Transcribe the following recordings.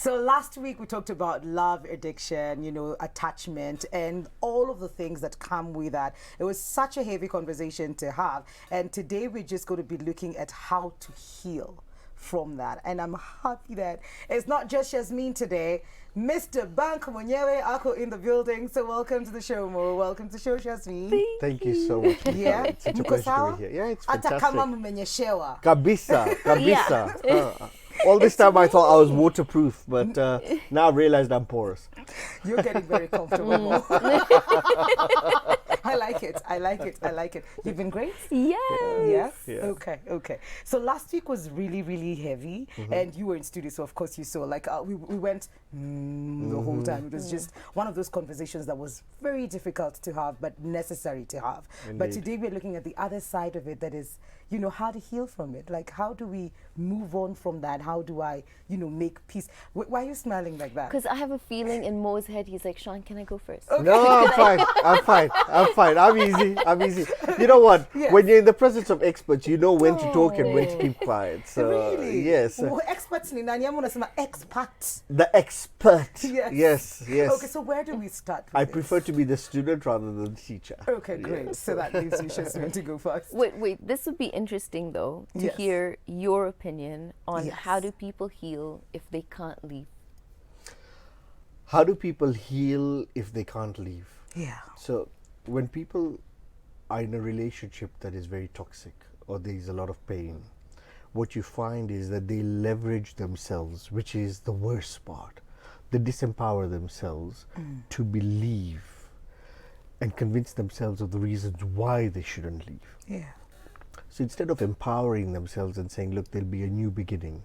So last week we talked about love, addiction, attachment, and all of the things that come with that. It was such a heavy conversation to have. And today we're just going to be looking at how to heal from that. And I'm happy that it's not just Shazmeen today. Mr. Bank Mwenyewe Ako in the building. So welcome to the show, Mo. Welcome to the show, Shazmeen. Thank you so much. Yeah. It's such a pleasure to be here. Yeah, it's fantastic. Hata kama mmenyeshewa. Kabisa. All this time I thought I was waterproof, but now I realized I'm porous. You're getting very comfortable. I like it. You've been great? Yes. Yes? Okay. So last week was really, really heavy, and you were in studio, so of course you saw, we went the whole time. It was just one of those conversations that was very difficult to have, but necessary to have. Indeed. But today we're looking at the other side of it, that is, how to heal from it. Like, how do we move on from that? How do I, make peace? Why are you smiling like that? Because I have a feeling in Mo's head, he's like, Sean, can I go first? Okay. No, I'm fine. I'm easy. You know what? Yes. When you're in the presence of experts, you know when to talk and when to keep quiet. So, Really? yes. Well, experts ni nani? Ama unasema expert. The expert. Yes. Yes. Okay, so where do we start with I this? prefer to be the student rather than the teacher. Okay, great. So that leaves you, Shazmeen, to go first. Wait, this would be interesting though, to Yes. hear your opinion on Yes. how do people heal if they can't leave? How do people heal if they can't leave? Yeah. So when people are in a relationship that is very toxic or there is a lot of pain, what you find is that they leverage themselves, which is the worst part. They disempower themselves to believe and convince themselves of the reasons why they shouldn't leave. Yeah. So instead of empowering themselves and saying, look, there'll be a new beginning,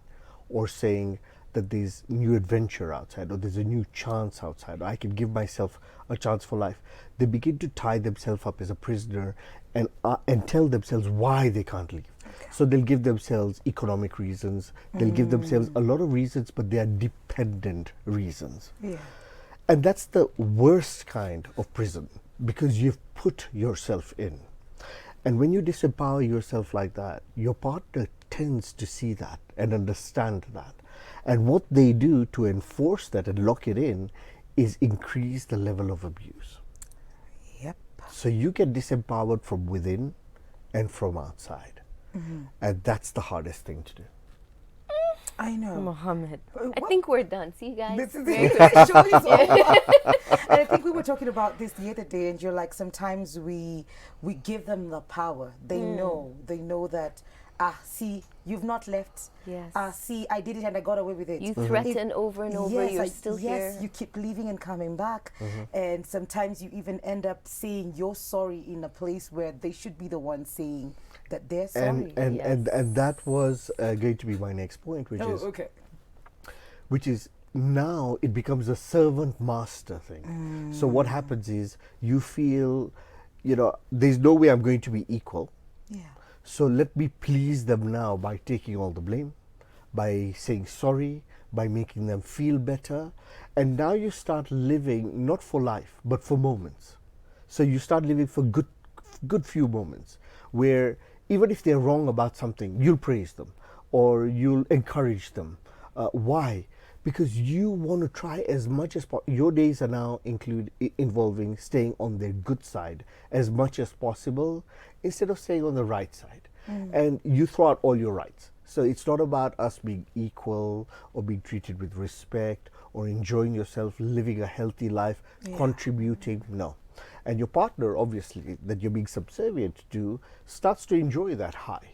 or saying that there's new adventure outside, or there's a new chance outside, or I can give myself a chance for life, they begin to tie themselves up as a prisoner and tell themselves why they can't leave. Okay. So they'll give themselves economic reasons, they'll give themselves a lot of reasons, but they are dependent reasons. Yeah. And that's the worst kind of prison, because you've put yourself in. And when you disempower yourself like that, your partner tends to see that and understand that. And what they do to enforce that and lock it in is increase the level of abuse. Yep. So you get disempowered from within and from outside. And that's the hardest thing to do. I know. Mohammed. I what- think we're done. See, guys? This is Very it. good. Show's over. And I think we were talking about this the other day, and you're like, sometimes we give them the power. They know that, see, you've not left. Yes. See, I did it and I got away with it. You threaten over and over, Yes, you're still here. Yes, you keep leaving and coming back. And sometimes you even end up saying you're sorry in a place where they should be the one saying that they're sorry. And that was going to be my next point, which is now it becomes a servant master thing. So what happens is you feel, there's no way I'm going to be equal. Yeah. So let me please them now by taking all the blame, by saying sorry, by making them feel better. And now you start living not for life, but for moments. So you start living for good few moments where even if they're wrong about something, you'll praise them or you'll encourage them. Why? Because you want to try as much as possible. Your days are now involving staying on their good side as much as possible instead of staying on the right side. And you throw out all your rights. So it's not about us being equal or being treated with respect or enjoying yourself, living a healthy life, contributing. No. And your partner, obviously, that you're being subservient to, starts to enjoy that high.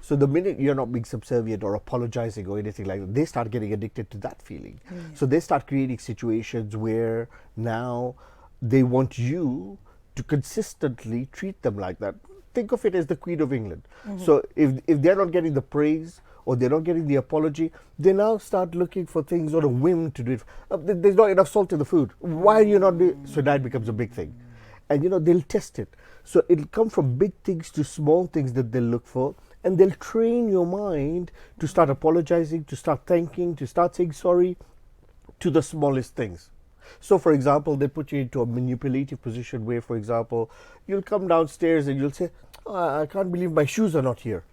So the minute you're not being subservient or apologizing or anything like that, they start getting addicted to that feeling. So they start creating situations where now they want you to consistently treat them like that. Think of it as the Queen of England. So if they're not getting the praise or they're not getting the apology, they now start looking for things on a whim to do it. There's not enough salt in the food. Why are you not doing? So that becomes a big thing. And they'll test it. So it'll come from big things to small things that they'll look for, and they'll train your mind to start apologizing, to start thanking, to start saying sorry to the smallest things. So for example, they put you into a manipulative position where, for example, you'll come downstairs and you'll say, I can't believe my shoes are not here.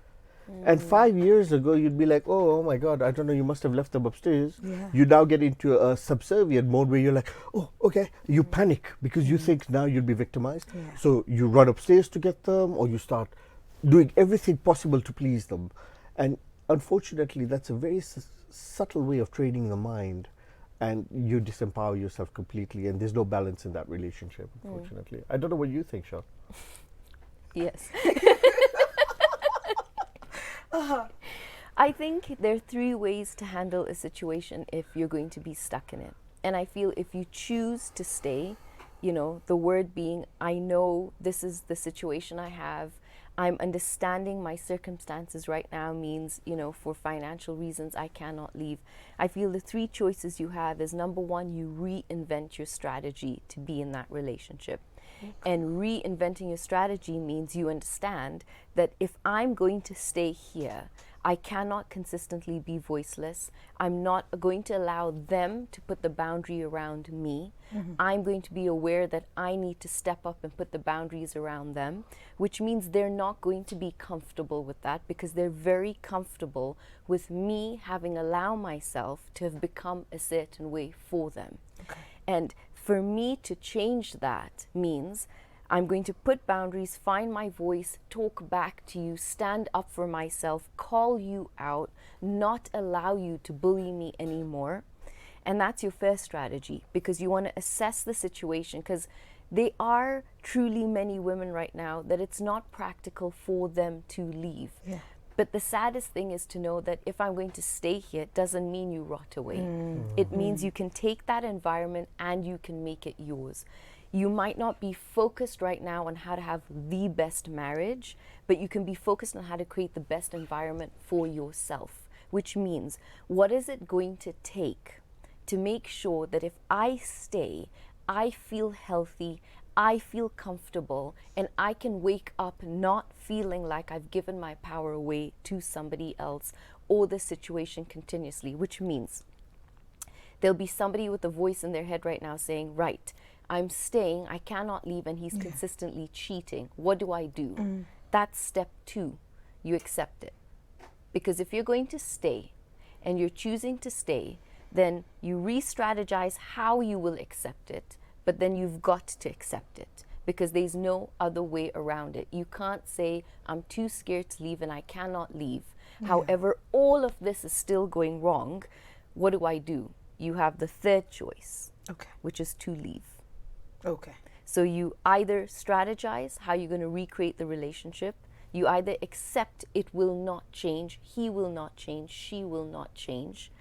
And 5 years ago, you'd be like, oh my God, I don't know, you must have left them upstairs. Yeah. You now get into a subservient mode where you're like, oh, okay. You panic because you think now you'll be victimized. Yeah. So you run upstairs to get them, or you start doing everything possible to please them. And unfortunately, that's a very subtle way of training the mind. And you disempower yourself completely, and there's no balance in that relationship, unfortunately. I don't know what you think, Sean. Yes. I think there are 3 ways to handle a situation if you're going to be stuck in it. And I feel if you choose to stay, you know, the word being, I know this is the situation I have, I'm understanding my circumstances right now means, you know, for financial reasons, I cannot leave. I feel the 3 choices you have is, number 1, you reinvent your strategy to be in that relationship. Okay. And reinventing your strategy means you understand that if I'm going to stay here, I cannot consistently be voiceless. I'm not going to allow them to put the boundary around me. I'm going to be aware that I need to step up and put the boundaries around them, which means they're not going to be comfortable with that because they're very comfortable with me having allowed myself to have become a certain way for them. Okay. And for me to change that means I'm going to put boundaries, find my voice, talk back to you, stand up for myself, call you out, not allow you to bully me anymore. And that's your first strategy, because you want to assess the situation, because there are truly many women right now that it's not practical for them to leave. Yeah. But the saddest thing is to know that if I'm going to stay here, it doesn't mean you rot away. It means you can take that environment and you can make it yours. You might not be focused right now on how to have the best marriage, but you can be focused on how to create the best environment for yourself, which means what is it going to take to make sure that if I stay, I feel healthy, I feel comfortable, and I can wake up not feeling like I've given my power away to somebody else or the situation continuously, which means there'll be somebody with a voice in their head right now saying, right, I'm staying, I cannot leave, and he's consistently cheating. What do I do? That's step 2. You accept it. Because if you're going to stay and you're choosing to stay, then you re-strategize how you will accept it, but then you've got to accept it because there's no other way around it. You can't say, I'm too scared to leave and I cannot leave. However, all of this is still going wrong. What do? You have the 3rd choice, which is to leave. Okay. So you either strategize how you're going to recreate the relationship, you either accept it will not change, he will not change, she will not change,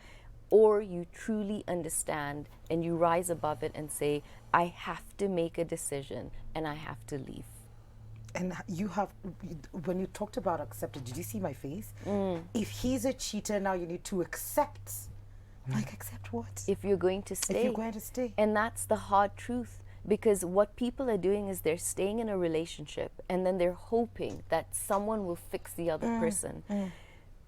or you truly understand and you rise above it and say, I have to make a decision and I have to leave. And you have, when you talked about acceptance, did you see my face? If he's a cheater, now you need to accept. Like, accept what? If you're going to stay. If you're going to stay. And that's the hard truth. Because what people are doing is they're staying in a relationship and then they're hoping that someone will fix the other person.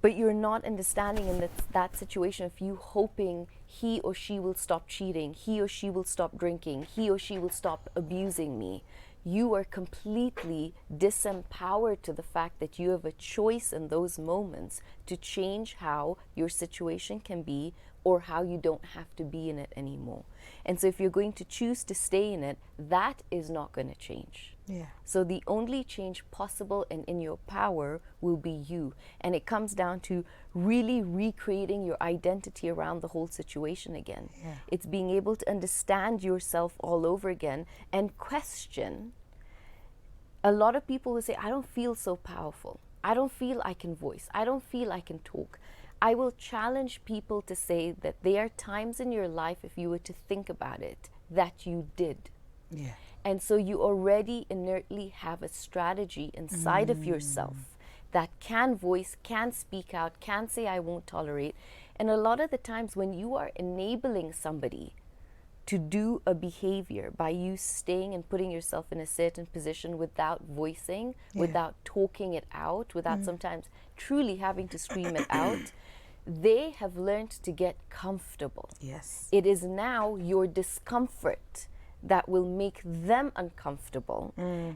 But you're not understanding in that situation of you hoping he or she will stop cheating, he or she will stop drinking, he or she will stop abusing me. You are completely disempowered to the fact that you have a choice in those moments to change how your situation can be or how you don't have to be in it anymore. And so if you're going to choose to stay in it, that is not going to change. Yeah. So the only change possible and in your power will be you. And it comes down to really recreating your identity around the whole situation again. Yeah. It's being able to understand yourself all over again and question. A lot of people will say, I don't feel so powerful. I don't feel I can voice. I don't feel I can talk. I will challenge people to say that there are times in your life, if you were to think about it, that you did. Yeah. And so you already inertly have a strategy inside of yourself that can voice, can speak out, can say, I won't tolerate. And a lot of the times when you are enabling somebody to do a behavior by you staying and putting yourself in a certain position without voicing, without talking it out, without sometimes truly having to scream it out, they have learned to get comfortable. Yes. It is now your discomfort that will make them uncomfortable.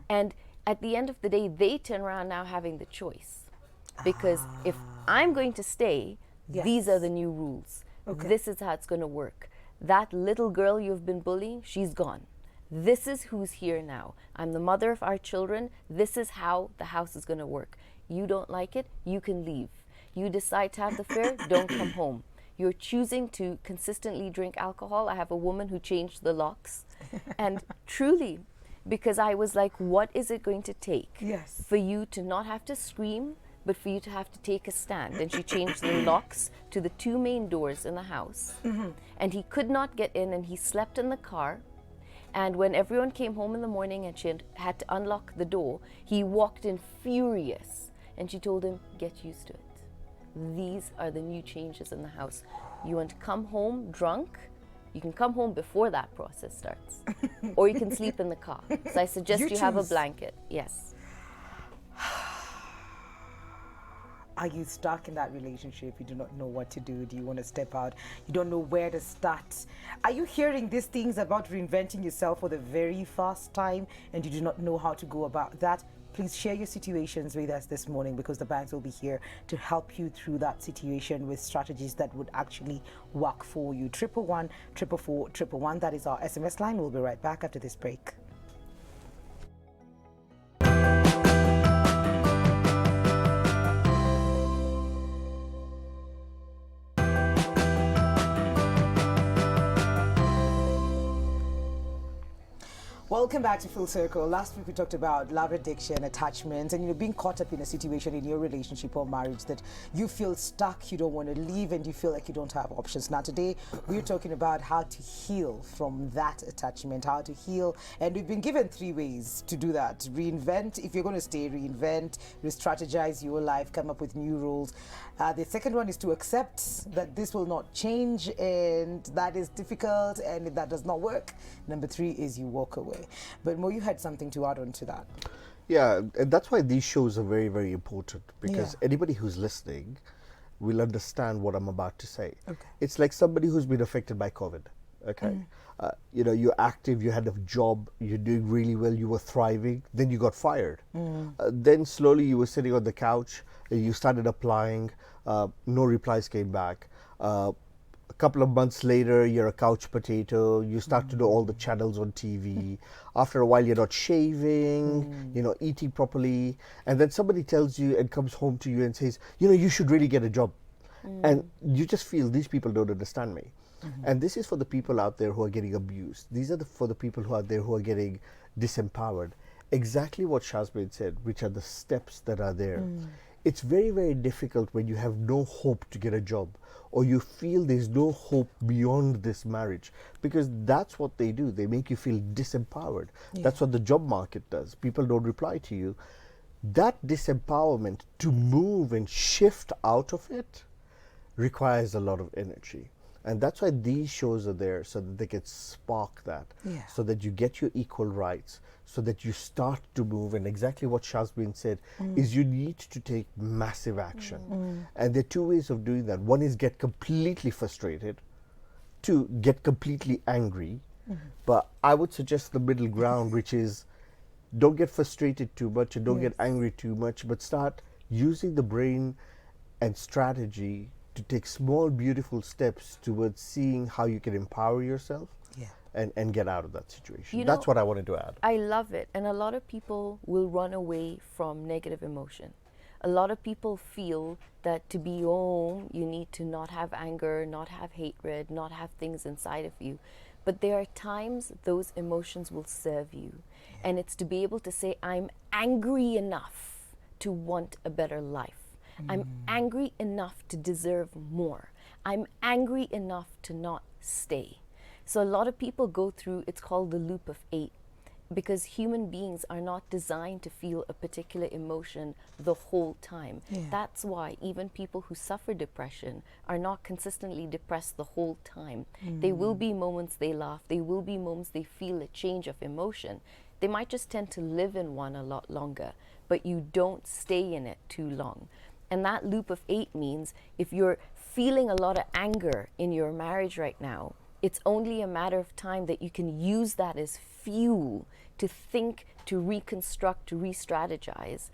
And at the end of the day, they turn around now having the choice. Because if I'm going to stay, these are Yes. the new rules. Okay. This is how it's going to work. That little girl you've been bullying, she's gone. This is who's here now. I'm the mother of our children. This is how the house is going to work. You don't like it, you can leave. You decide to have the affair, don't come home. You're choosing to consistently drink alcohol. I have a woman who changed the locks. And truly, because I was like, what is it going to take Yes. for you to not have to scream, but for you to have to take a stand? And she changed the locks to the 2 main doors in the house. And he could not get in, and he slept in the car. And when everyone came home in the morning and she had to unlock the door, he walked in furious. And she told him, get used to it. These are the new changes in the house. You want to come home drunk? You can come home before that process starts. Or you can sleep in the car. So I suggest You you have a choose. blanket. Yes. Are you stuck in that relationship? You do not know what to do. Do you want to step out? You don't know where to start. Are you hearing these things about reinventing yourself for the very first time and you do not know how to go about that? Please share your situations with us this morning, because the banks will be here to help you through that situation with strategies that would actually work for you. 111 444 111. That is our SMS line. We'll be right back after this break. Welcome back to Full Circle. Last week we talked about love addiction, attachment, and being caught up in a situation in your relationship or marriage that you feel stuck, you don't want to leave, and you feel like you don't have options. Now today we're talking about how to heal from that attachment, how to heal, and we've been given 3 ways to do that. Reinvent, if you're going to stay, reinvent, re-strategize your life, come up with new rules. The second one is to accept that this will not change, and that is difficult, and if that does not work, number 3 is you walk away. But Mo, you had something to add on to that. Yeah, and that's why these shows are very, very important, because Yeah. anybody who's listening will understand what I'm about to say. Okay. It's like somebody who's been affected by COVID. Okay. You're active, you had a job, you're doing really well, you were thriving, then you got fired. Then slowly you were sitting on the couch, you started applying, no replies came back. A couple of months later, you're a couch potato, you start to do all the channels on TV. After a while, you're not shaving, eating properly. And then somebody tells you and comes home to you and says, you should really get a job. And you just feel these people don't understand me. And this is for the people out there who are getting abused. These are for the people who are there who are getting disempowered. Exactly what Shazmeen said, which are the steps that are there. It's very, very difficult when you have no hope to get a job, or you feel there's no hope beyond this marriage, because that's what they do. They make you feel disempowered. That's what the job market does. People don't reply to you. That disempowerment, to move and shift out of it, requires a lot of energy. And that's why these shows are there, so that they can spark that, so that you get your equal rights, so that you start to move. And exactly what Shazmeen said is you need to take massive action. And there are 2 ways of doing that. One is get completely frustrated, 2, get completely angry. But I would suggest the middle ground, which is don't get frustrated too much and don't get angry too much, but start using the brain and strategy to take small, beautiful steps towards seeing how you can empower yourself and get out of that situation. That's what I wanted to add. I love it. And a lot of people will run away from negative emotion. A lot of people feel that to be your own, you need to not have anger, not have hatred, not have things inside of you. But there are times those emotions will serve you. And it's to be able to say, I'm angry enough to want a better life. I'm angry enough to deserve more. I'm angry enough to not stay. So a lot of people go through, it's called the loop of 8, because human beings are not designed to feel a particular emotion the whole time. That's why even people who suffer depression are not consistently depressed the whole time. There will be moments they laugh, there will be moments they feel a change of emotion. They might just tend to live in one a lot longer, but you don't stay in it too long. And that loop of 8 means if you're feeling a lot of anger in your marriage right now, it's only a matter of time that you can use that as fuel to think, to reconstruct, to re-strategize.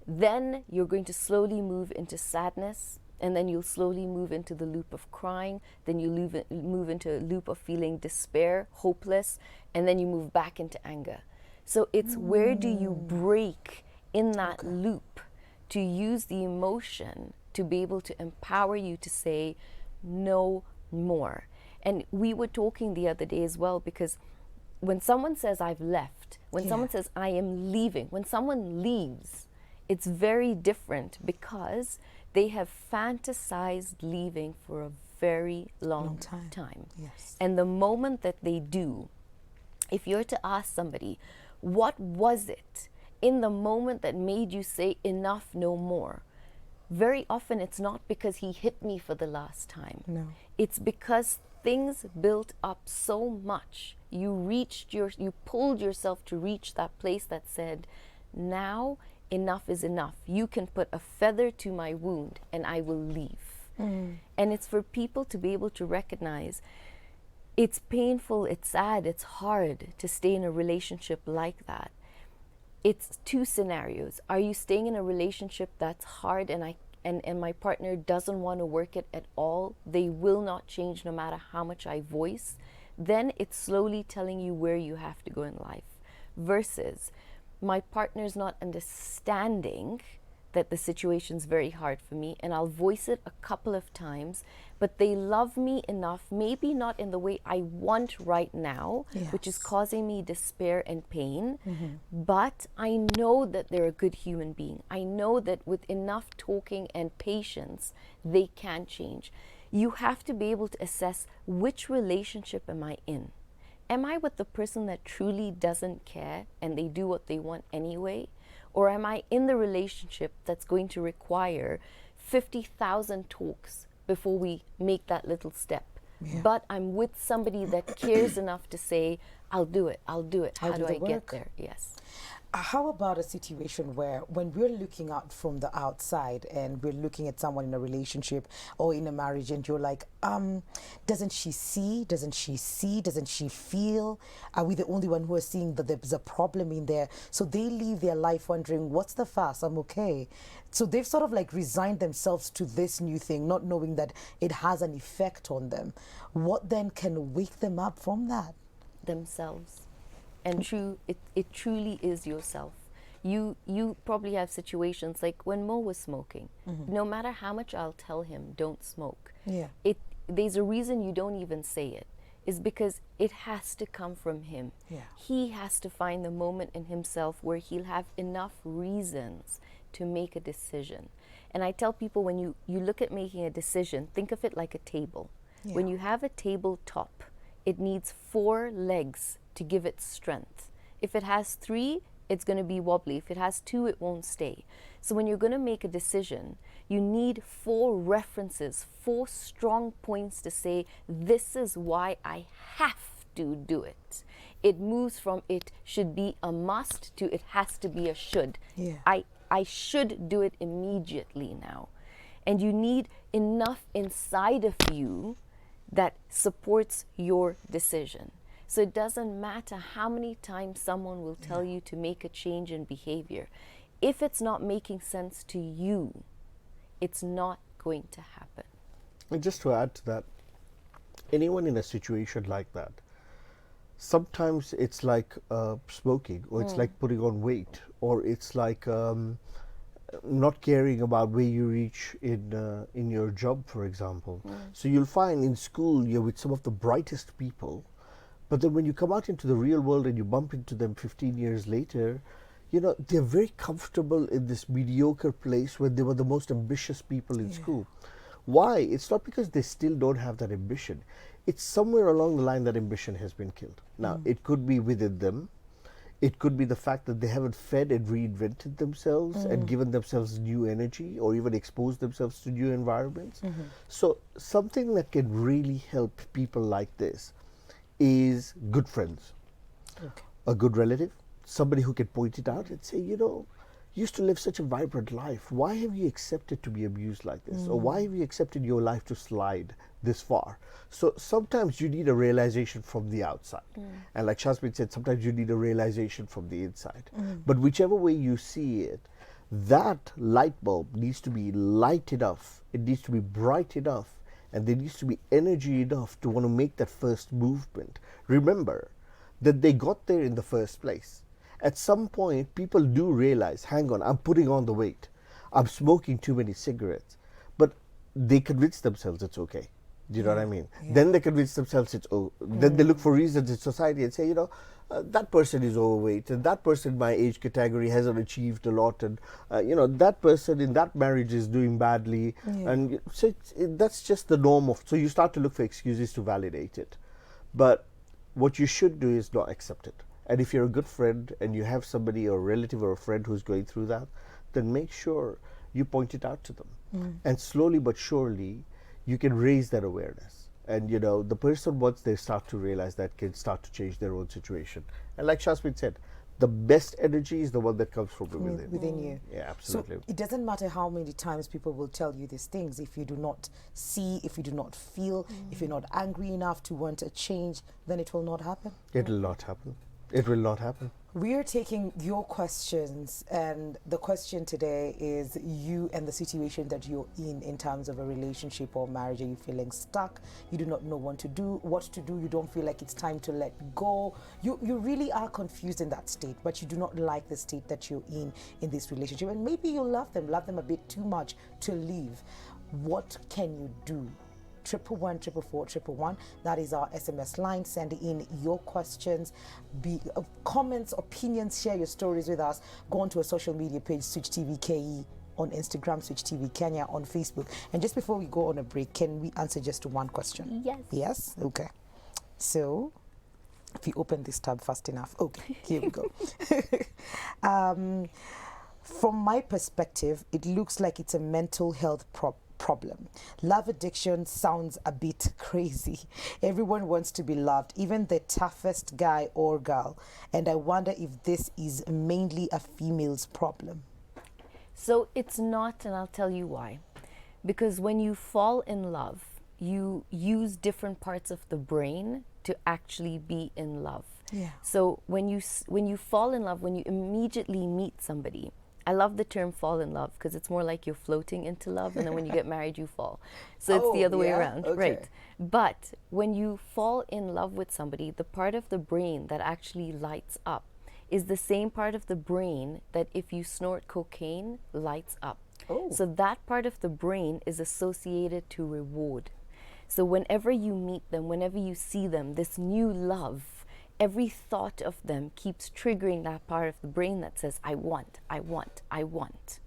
Then you're going to slowly move into sadness, and then you'll slowly move into the loop of crying, then you move into a loop of feeling despair, hopeless, and then you move back into anger. So it's where do you break in that loop to use the emotion to be able to empower you to say no more. And we were talking the other day as well, because when someone says I've left, when someone says I am leaving, when someone leaves, it's very different because they have fantasized leaving for a very long time. Yes. And the moment that they do, if you're to ask somebody, what was it in the moment that made you say enough, no more? Very often it's not because he hit me for the last time. No. It's because things built up so much. You pulled yourself to reach that place that said, now enough is enough. You can put a feather to my wound and I will leave. And it's for people to be able to recognize it's painful, it's sad, it's hard to stay in a relationship like that. It's two scenarios. Are you staying in a relationship that's hard and my partner doesn't want to work it at all? They will not change no matter how much I voice. Then it's slowly telling you where you have to go in life. Versus my partner's not understanding that the situation's very hard for me, and I'll voice it a couple of times, but they love me enough, maybe not in the way I want right now, which is causing me despair and pain, but I know that they're a good human being. I know that with enough talking and patience, they can change. You have to be able to assess, which relationship am I in? Am I with the person that truly doesn't care and they do what they want anyway? Or am I in the relationship that's going to require 50,000 talks before we make that little step? But I'm with somebody that cares enough to say, I'll do it. How do I get there? Yes. How about a situation where when we're looking out from the outside and we're looking at someone in a relationship or in a marriage and you're like, doesn't she see? Doesn't she see? Doesn't she feel? Are we the only one who are seeing that there's a problem in there? So they live their life wondering, what's the fuss? I'm okay. So they've sort of like resigned themselves to this new thing, not knowing that it has an effect on them. What then can wake them up from that? Themselves. And it truly is yourself. You probably have situations like when Mo was smoking. No matter how much I'll tell him, don't smoke. There's a reason you don't even say it. Is because it has to come from him. He has to find the moment in himself where he'll have enough reasons to make a decision. And I tell people, when you look at making a decision, think of it like a table. When you have a tabletop, it needs 4 legs to give it strength. If it has 3, it's going to be wobbly. If it has 2, it won't stay. So when you're going to make a decision, you need 4 references, 4 strong points to say, this is why I have to do it. It moves from it should be a must to it has to be a should. I should do it immediately now. And you need enough inside of you that supports your decision. So it doesn't matter how many times someone will tell you to make a change in behavior. If it's not making sense to you, it's not going to happen. And just to add to that, anyone in a situation like that, sometimes it's like smoking, or it's like putting on weight, or it's like not caring about where you reach in your job, for example. So you'll find in school you're with some of the brightest people, but then when you come out into the real world and you bump into them 15 years later, you know, they're very comfortable in this mediocre place where they were the most ambitious people in school. Why? It's not because they still don't have that ambition. It's somewhere along the line that ambition has been killed. Now, it could be within them. It could be the fact that they haven't fed and reinvented themselves and given themselves new energy, or even exposed themselves to new environments. So something that can really help people like this is good friends, a good relative, somebody who can point it out and say, you know, you used to live such a vibrant life. Why have you accepted to be abused like this? Or why have you accepted your life to slide this far? So sometimes you need a realization from the outside. And like Shazmeen said, sometimes you need a realization from the inside. But whichever way you see it, That light bulb needs to be light enough, it needs to be bright enough, and there needs to be energy enough to want to make that first movement. Remember that they got there in the first place. At some point, people do realize, hang on, I'm putting on the weight. I'm smoking too many cigarettes. But they convince themselves it's okay. Do you know what I mean? Yeah. Then they convince themselves it's then they look for reasons in society and say, you know, that person is overweight, and that person in my age category hasn't achieved a lot, and you know, that person in that marriage is doing badly, and so that's just the norm of. So you start to look for excuses to validate it, but what you should do is not accept it. And if you're a good friend and you have somebody or a relative or a friend who's going through that, then make sure you point it out to them, and slowly but surely you can raise that awareness. And you know, the person, once they start to realize that, can start to change their own situation. And like Shazmeen said, the best energy is the one that comes from within you. Yeah, absolutely. So it doesn't matter how many times people will tell you these things. If you do not see, if you do not feel, if you're not angry enough to want a change, then it will not happen. It will not happen. It will not happen. We are taking your questions, and the question today is you and the situation that you're in terms of a relationship or marriage. Are you feeling stuck? You do not know what to do. You don't feel like it's time to let go. You really are confused in that state, but you do not like the state that you're in this relationship. And maybe you love them a bit too much to leave. What can you do? 111-444-111. That is our SMS line. Send in your questions, comments, opinions, share your stories with us. Go on to our social media page, Switch TV KE on Instagram, Switch TV Kenya on Facebook. And just before we go on a break, can we answer just one question? Yes. Yes? Okay. So, if you open this tab fast enough. Okay, here we go. From my perspective, it looks like it's a mental health problem. Love addiction sounds a bit crazy. Everyone wants to be loved, even the toughest guy or girl. And I wonder if this is mainly a female's problem. So it's not, and I'll tell you why. Because when you fall in love, you use different parts of the brain to actually be in love. Yeah. So when you fall in love, when you immediately meet somebody, I love the term fall in love because it's more like you're floating into love, and then when you get married, you fall. So it's the other way around, okay. right? But when you fall in love with somebody, the part of the brain that actually lights up is the same part of the brain that if you snort cocaine, lights up. Oh. So that part of the brain is associated to reward. So whenever you meet them, whenever you see them, this new love, every thought of them keeps triggering that part of the brain that says, I want, I want, I want.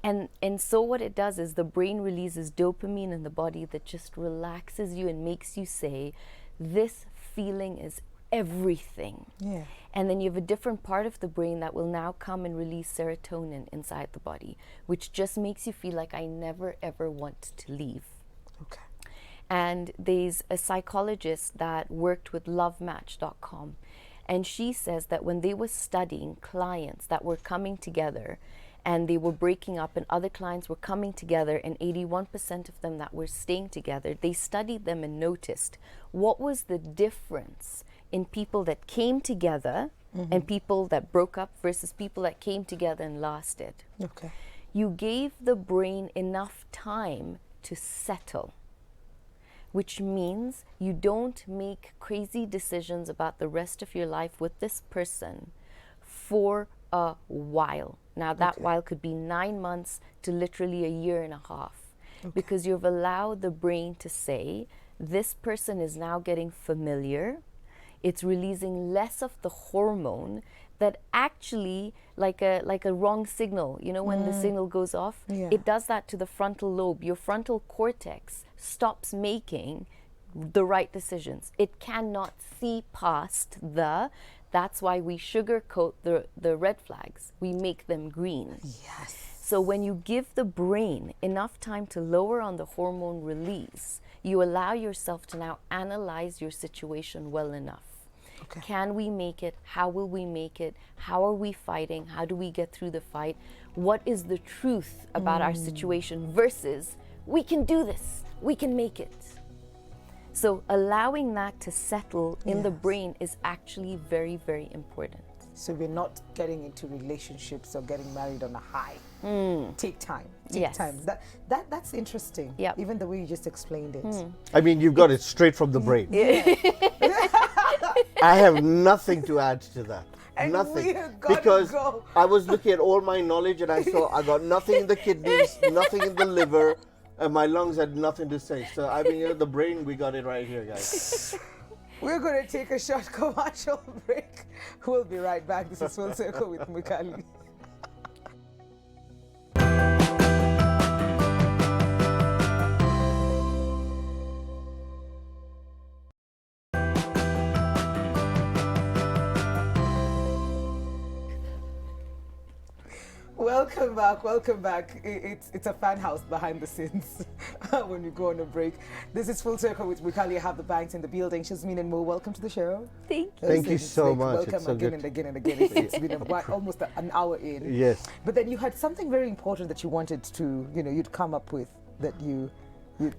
And so what it does is the brain releases dopamine in the body that just relaxes you and makes you say, this feeling is everything. Yeah. And then you have a different part of the brain that will now come and release serotonin inside the body, which just makes you feel like I never ever want to leave. Okay. And there's a psychologist that worked with lovematch.com, and she says that when they were studying clients that were coming together and they were breaking up and other clients were coming together, and 81% of them that were staying together, they studied them and noticed what was the difference in people that came together and people that broke up versus people that came together and lasted. Okay. You gave the brain enough time to settle, which means you don't make crazy decisions about the rest of your life with this person for a while. Now that while could be 9 months to literally a year and a half, because you've allowed the brain to say, this person is now getting familiar. It's releasing less of the hormone that actually, like a wrong signal, you know, when the signal goes off, it does that to the frontal lobe. Your frontal cortex stops making the right decisions. It cannot see past that's why we sugarcoat the red flags. We make them green. Yes. So when you give the brain enough time to lower on the hormone release, you allow yourself to now analyze your situation well enough. Okay. Can we make it? How will we make it? How are we fighting? How do we get through the fight? What is the truth about our situation versus we can do this, we can make it. So allowing that to settle in the brain is actually very, very important. So we're not getting into relationships or getting married on a high. Take time. Take Yes. time. That's interesting. Yep. Even the way you just explained it. I mean, you've got it straight from the brain. I have nothing to add to that. And nothing. we're gonna Because go. I was looking at all my knowledge and I saw I got nothing in the kidneys, nothing in the liver, and my lungs had nothing to say. So, I mean, the brain, we got it right here, guys. We're going to take a short commercial break. We'll be right back. This is Full Circle with Mukali. Welcome back, welcome back. It's a fan house behind the scenes when you go on a break. This is Full Circle with Mukali. I have the banks in the building. Shazmeen and Mo, welcome to the show. Thank you. Thank you so much. Welcome It's so again good. and again and again. It's been almost an hour in. Yes. But then you had something very important that you wanted to, you'd come up with that you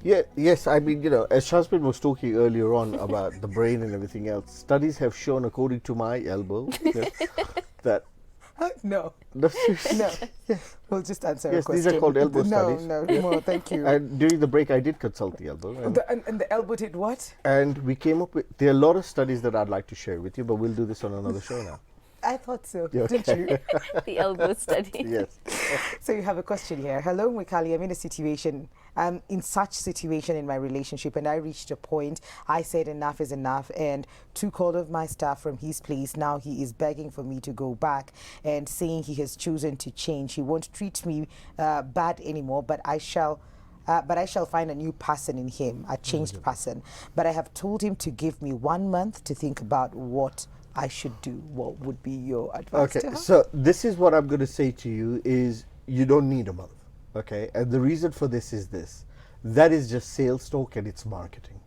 Yeah, yes, I mean, as Shazmeen was talking earlier on about the brain and everything else, studies have shown, according to my elbow, that no. no, seriously. No. We'll just answer a Yes, question. these are called elbow no, studies. No, no, thank you. And during the break, I did consult the elbow. And the elbow did what? And we came up with, there are a lot of studies that I'd like to share with you, but we'll do this on another show now. I thought so, Yeah, didn't you? The elbow study. Yes. So you have a question here. Hello, Mukali. I'm in a situation. I'm in such situation in my relationship, and I reached a point. I said enough is enough, and took all of my stuff from his place. Now he is begging for me to go back and saying he has chosen to change. He won't treat me bad anymore, but I shall find a new person in him, a changed person. But I have told him to give me 1 month to think about what I should do. What would be your advice to Okay, her? so this is what I'm going to say to you is you don't need a month, okay? And the reason for this is this. That is just sales talk and it's marketing.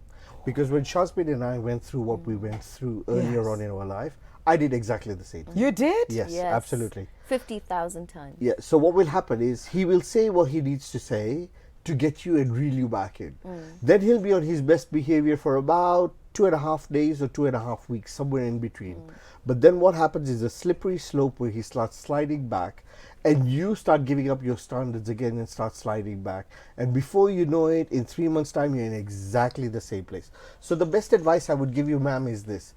Because when Shazmeen and I went through what we went through earlier Yes. on in our life, I did exactly the same. You did? Yes, Yes. absolutely. 50,000 times. Yeah, so what will happen is he will say what he needs to say to get you and reel you back in. Then he'll be on his best behavior for about 2.5 days or 2.5 weeks, somewhere in between. But then what happens is a slippery slope where he starts sliding back and you start giving up your standards again and start sliding back. And before you know it, in 3 months' time, you're in exactly the same place. So the best advice I would give you, ma'am, is this.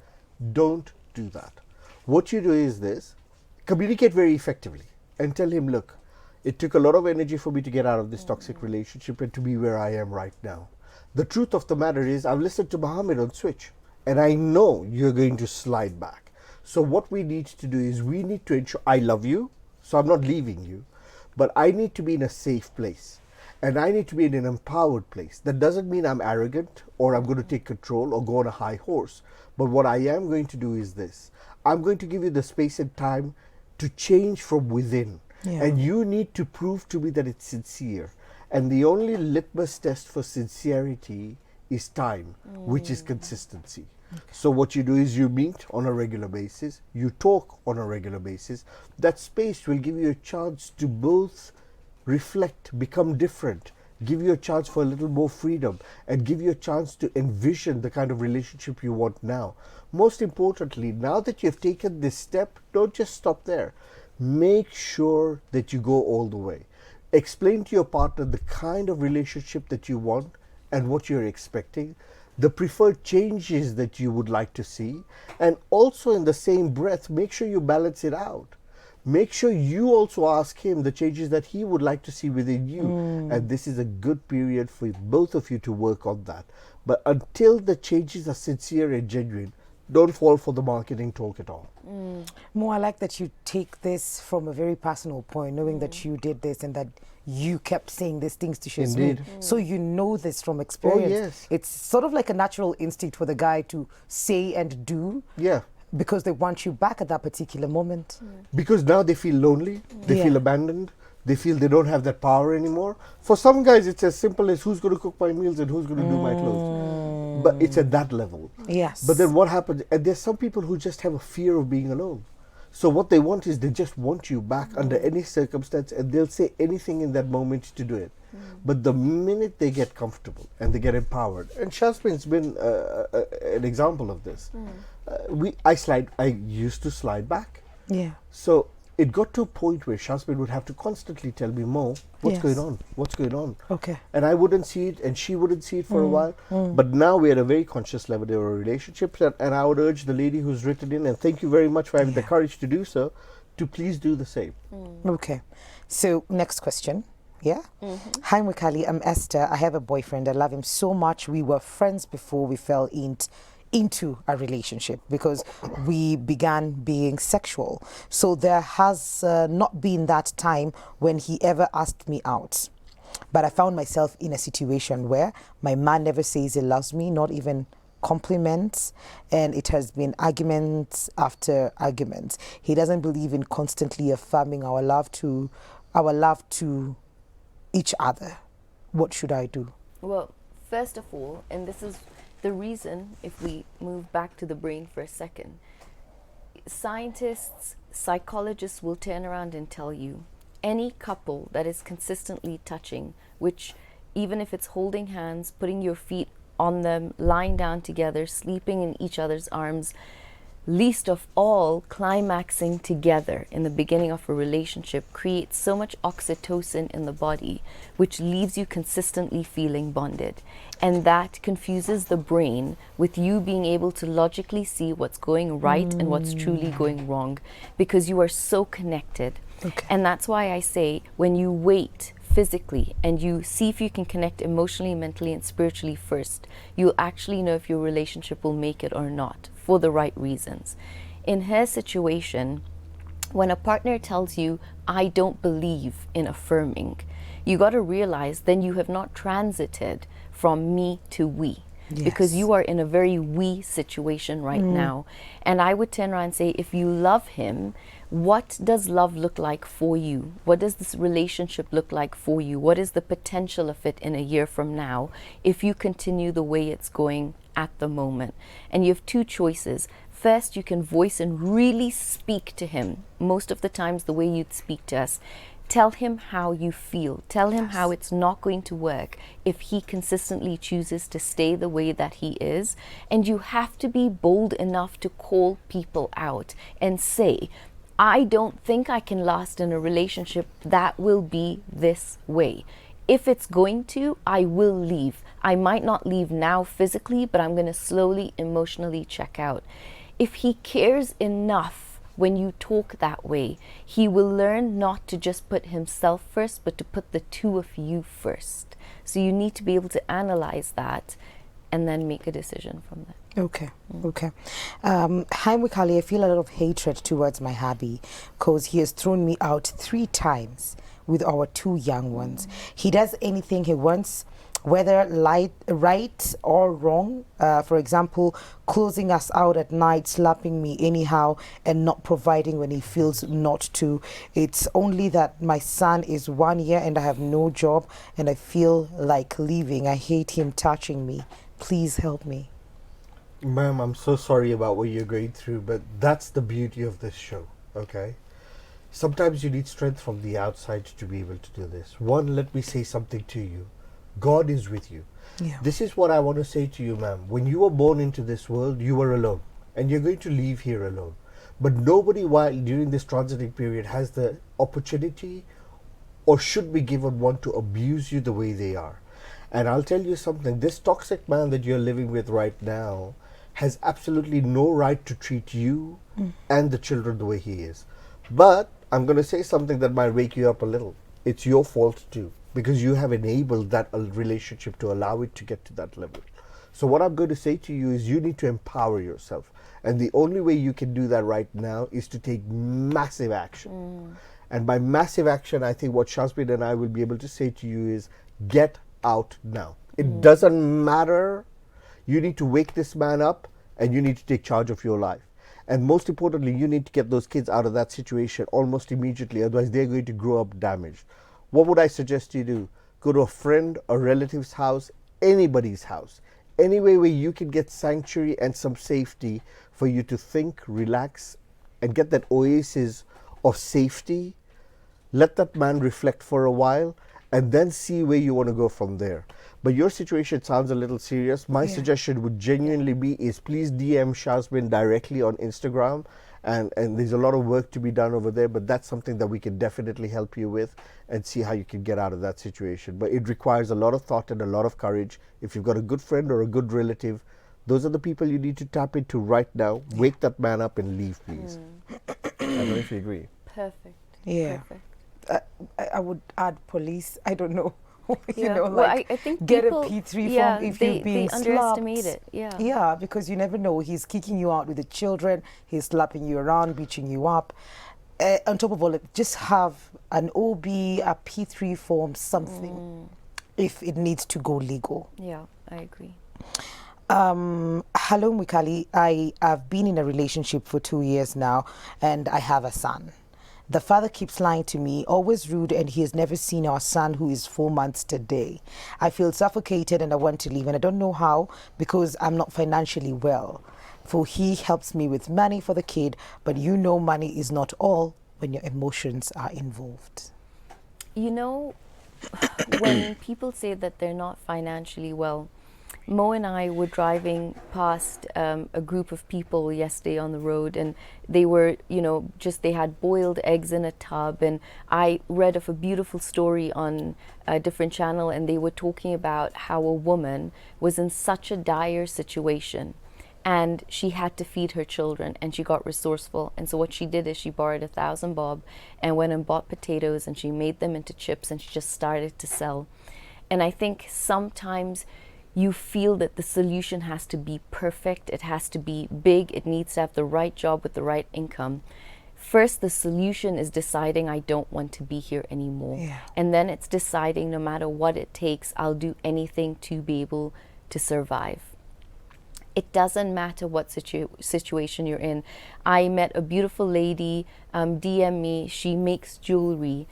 Don't do that. What you do is this. Communicate very effectively and tell him, look, it took a lot of energy for me to get out of this toxic relationship and to be where I am right now. The truth of the matter is I've listened to Mohammed on Switch and I know you're going to slide back. So what we need to do is we need to ensure I love you, so I'm not leaving you, but I need to be in a safe place and I need to be in an empowered place. That doesn't mean I'm arrogant or I'm going to take control or go on a high horse. But what I am going to do is this. I'm going to give you the space and time to change from within. Yeah. And you need to prove to me that it's sincere. And the only litmus test for sincerity is time, which is consistency. So what you do is you meet on a regular basis, you talk on a regular basis. That space will give you a chance to both reflect, become different, give you a chance for a little more freedom, and give you a chance to envision the kind of relationship you want now. Most importantly, now that you've taken this step, don't just stop there. Make sure that you go all the way. Explain to your partner the kind of relationship that you want and what you're expecting, the preferred changes that you would like to see, and also in the same breath, make sure you balance it out. Make sure you also ask him the changes that he would like to see within you. And this is a good period for both of you to work on that. But until the changes are sincere and genuine, don't fall for the marketing talk at all. Mo, I like that you take this from a very personal point, knowing that you did this and that you kept saying these things to Shazmeen. Indeed. So you know this from experience. yes. It's sort of like a natural instinct for the guy to say and do Yeah. because they want you back at that particular moment. Because now they feel lonely, they Yeah. feel abandoned, they feel they don't have that power anymore. For some guys, it's as simple as who's going to cook my meals and who's going to do my clothes. But it's at that level. Yes. But then what happens, and there's some people who just have a fear of being alone. So what they want is they just want you back under any circumstance, and they'll say anything in that moment to do it. But the minute they get comfortable and they get empowered, and Shazmeen's been an example of this. I used to slide back. Yeah. So it got to a point where Shazmeen would have to constantly tell me, Mo, what's Yes. going on? What's going on? Okay. And I wouldn't see it, and she wouldn't see it for a while. But now we're at a very conscious level in our relationship, and I would urge the lady who's written in, and thank you very much for having the Yeah. courage to do so, to please do the same. Okay. So next question. Yeah. Hi, Mukali. I'm Esther. I have a boyfriend. I love him so much. We were friends before we fell into a relationship because we began being sexual. So there has not been that time when he ever asked me out. But I found myself in a situation where my man never says he loves me, not even compliments, and it has been arguments after arguments. He doesn't believe in constantly affirming our love to each other. What should I do? Well, first of all, and this is the reason, if we move back to the brain for a second, scientists, psychologists will turn around and tell you any couple that is consistently touching, which even if it's holding hands, putting your feet on them, lying down together, sleeping in each other's arms, least of all climaxing together in the beginning of a relationship, creates so much oxytocin in the body, which leaves you consistently feeling bonded. And that confuses the brain with you being able to logically see what's going right and what's truly going wrong, because you are so connected. Okay. And that's why I say, when you wait physically and you see if you can connect emotionally, mentally, and spiritually first, you'll actually know if your relationship will make it or not, for the right reasons. In her situation, when a partner tells you, I don't believe in affirming, you got to realize then you have not transited from me to we. Because Yes. you are in a very we situation right now. And I would turn around and say, if you love him, what does love look like for you? What does this relationship look like for you? What is the potential of it in a year from now if you continue the way it's going at the moment? And you have two choices. First, you can voice and really speak to him. Most of the times, the way you'd speak to us. Tell him how you feel. Tell him how it's not going to work if he consistently chooses to stay the way that he is. And you have to be bold enough to call people out and say, I don't think I can last in a relationship that will be this way. If it's going to, I will leave. I might not leave now physically, but I'm going to slowly emotionally check out. If he cares enough when you talk that way, he will learn not to just put himself first, but to put the two of you first. So you need to be able to analyze that and then make a decision from that. Okay. Okay. Hi, Mukali. I feel a lot of hatred towards my hubby because he has thrown me out 3 times with our 2 young ones. He does anything he wants, whether right or wrong. For example, closing us out at night, slapping me anyhow, and not providing when he feels not to. It's only that my son is 1 year and I have no job and I feel like leaving. I hate him touching me. Please help me. Ma'am, I'm so sorry about what you're going through, but that's the beauty of this show, okay? Sometimes you need strength from the outside to be able to do this. One, let me say something to you. God is with you. Yeah. This is what I want to say to you, ma'am. When you were born into this world, you were alone, and you're going to leave here alone. But nobody, while during this transiting period, has the opportunity or should be given one to abuse you the way they are. And I'll tell you something, this toxic man that you're living with right now has absolutely no right to treat you and the children the way he is. But I'm going to say something that might wake you up a little. It's your fault too, because you have enabled that relationship to allow it to get to that level. So what I'm going to say to you is you need to empower yourself. And the only way you can do that right now is to take massive action. And by massive action, I think what Shazmeen and I will be able to say to you is get out now. It doesn't matter. You need to wake this man up and you need to take charge of your life. And most importantly, you need to get those kids out of that situation almost immediately. Otherwise, they're going to grow up damaged. What would I suggest you do? Go to a friend, a relative's house, anybody's house. Anywhere where you can get sanctuary and some safety for you to think, relax, and get that oasis of safety. Let that man reflect for a while and then see where you want to go from there. But your situation sounds a little serious. My suggestion would genuinely be is please DM Shazmeen directly on Instagram and there's a lot of work to be done over there, but that's something that we can definitely help you with and see how you can get out of that situation. But it requires a lot of thought and a lot of courage. If you've got a good friend or a good relative, those are the people you need to tap into right now. Wake that man up and leave, please. I don't know if you agree. Perfect. Yeah. Perfect. I would add police. I don't know. You Yeah. know, Well, like I think get people, a P3 yeah, form if they, you're being they underestimate slapped. it. Yeah. Yeah, because you never know. He's kicking you out with the children. He's slapping you around, beating you up. On top of all, just have an OB, a P3 form, something, if it needs to go legal. Yeah, I agree. Hello, Mikali. I have been in a relationship for 2 years now, and I have a son. The father keeps lying to me, always rude, and he has never seen our son, who is 4 months today. I feel suffocated and I want to leave, and I don't know how because I'm not financially well. For he helps me with money for the kid, but you know money is not all when your emotions are involved. You know, when people say that they're not financially well, Mo and I were driving past a group of people yesterday on the road, and they were, you know, they had boiled eggs in a tub. And I read of a beautiful story on a different channel, and they were talking about how a woman was in such a dire situation and she had to feed her children, and she got resourceful. And so what she did is she borrowed 1,000 bob and went and bought potatoes, and she made them into chips, and she just started to sell. And I think sometimes you feel that the solution has to be perfect, it has to be big, it needs to have the right job with the right income. First, the solution is deciding I don't want to be here anymore. Yeah. And then it's deciding no matter what it takes, I'll do anything to be able to survive. It doesn't matter what situation you're in. I met a beautiful lady, DM me, she makes jewelry.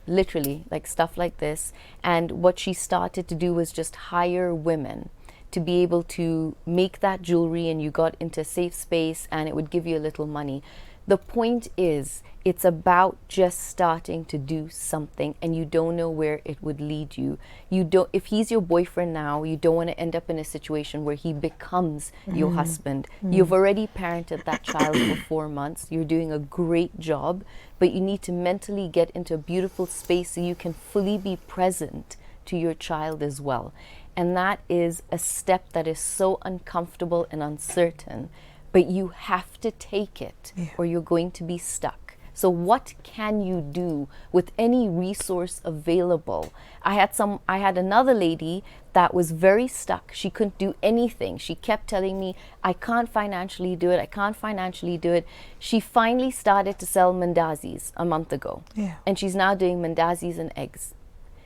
Literally, like stuff like this. And what she started to do was just hire women to be able to make that jewelry, and you got into a safe space and it would give you a little money. The point is, it's about just starting to do something, and you don't know where it would lead you. If he's your boyfriend now, you don't want to end up in a situation where he becomes your husband. You've already parented that child for 4 months. You're doing a great job, but you need to mentally get into a beautiful space so you can fully be present to your child as well. And that is a step that is so uncomfortable and uncertain, but you have to take it or you're going to be stuck. So what can you do with any resource available? I had another lady that was very stuck. She couldn't do anything. She kept telling me, I can't financially do it. I can't financially do it. She finally started to sell mandazis a month ago. Yeah. And she's now doing mandazis and eggs.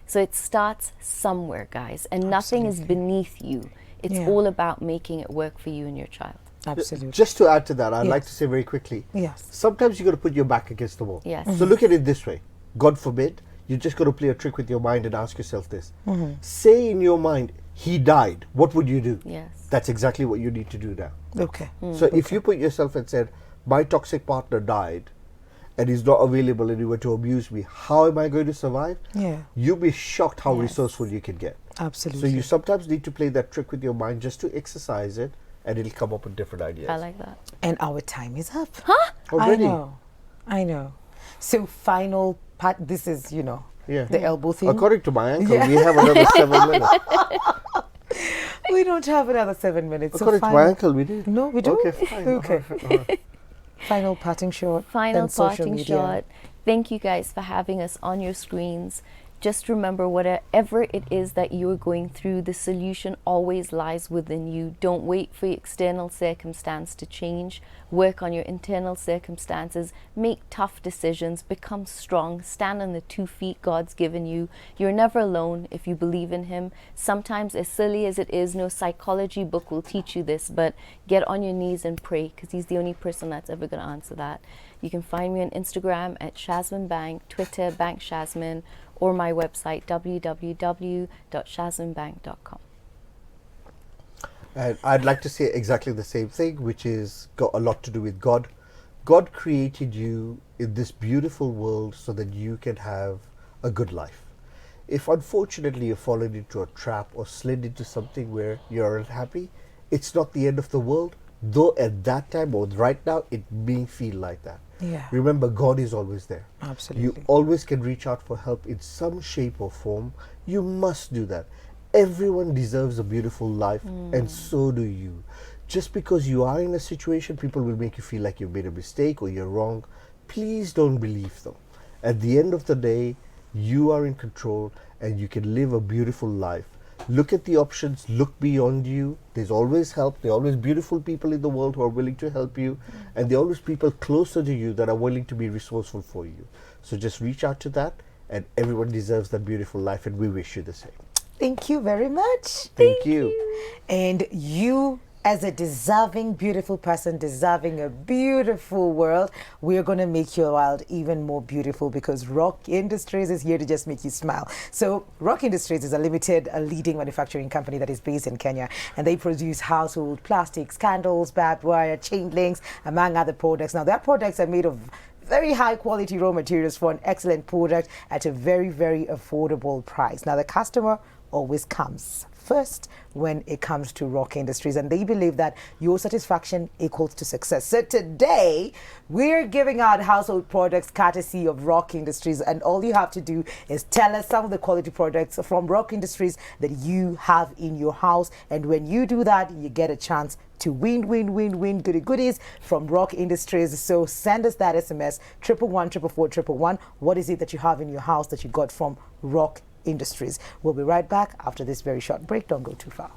So it starts somewhere, guys, and nothing is beneath you. It's all about making it work for you and your child. Absolutely. Just to add to that, I'd like to say very quickly, Yes. sometimes you got to put your back against the wall. Yes. So look at it this way. God forbid, you just got to play a trick with your mind and ask yourself this. Say in your mind, he died. What would you do? Yes. That's exactly what you need to do now. Okay. So if you put yourself and said, my toxic partner died and he's not available anywhere to abuse me, how am I going to survive? Yeah. You'll be shocked how Yes. resourceful you can get. Absolutely. So you sometimes need to play that trick with your mind just to exercise it, and it'll come up with different ideas. I like that. And our time is up. Already? I know. So final part, this is, you know, Yeah. the elbow thing. According to my uncle, we have another 7 minutes. We don't have another 7 minutes. According to my uncle, we did. No, we do? Okay, fine. Okay. All right. Final parting shot. Final then social parting media. shot. Thank you guys for having us on your screens. Just remember, whatever it is that you're going through, the solution always lies within you. Don't wait for your external circumstance to change. Work on your internal circumstances. Make tough decisions. Become strong. Stand on the 2 feet God's given you. You're never alone if you believe in Him. Sometimes, as silly as it is, no psychology book will teach you this, but get on your knees and pray, because He's the only person that's ever going to answer that. You can find me on Instagram at ShazmeenBank, Twitter, Bank Shazmeen, or my website, www.ShazmeenBank.com. And I'd like to say exactly the same thing, which is got a lot to do with God. God created you in this beautiful world so that you can have a good life. If unfortunately you've fallen into a trap or slid into something where you're unhappy, it's not the end of the world. though at that time or right now it may feel like that. Yeah. Remember, God is always there. Absolutely. You always can reach out for help in some shape or form. You must do that. Everyone deserves a beautiful life, and so do you. Just because you are in a situation, people will make you feel like you've made a mistake or you're wrong. Please don't believe them. At the end of the day, you are in control and you can live a beautiful life. Look at the options, look beyond you. There's always help. There are always beautiful people in the world who are willing to help you, and there are always people closer to you that are willing to be resourceful for you. So just reach out to that, and everyone deserves that beautiful life, and we wish you the same. Thank you very much. Thank you. And you, as a deserving, beautiful person, deserving a beautiful world, we're going to make your world even more beautiful, because Rock Industries is here to just make you smile. So Rock Industries is a leading manufacturing company that is based in Kenya, and they produce household plastics, candles, barbed wire, chain links, among other products. Now, their products are made of very high quality raw materials for an excellent product at a very, very affordable price. Now, the customer always comes first when it comes to Rock Industries, and they believe that your satisfaction equals to success. So today we're giving out household products courtesy of Rock Industries, and all you have to do is tell us some of the quality products from Rock Industries that you have in your house, and when you do that, you get a chance to win goodies from Rock Industries. So send us that SMS 111 What is it that you have in your house that you got from Rock Industries? We'll be right back after this very short break. Don't go too far.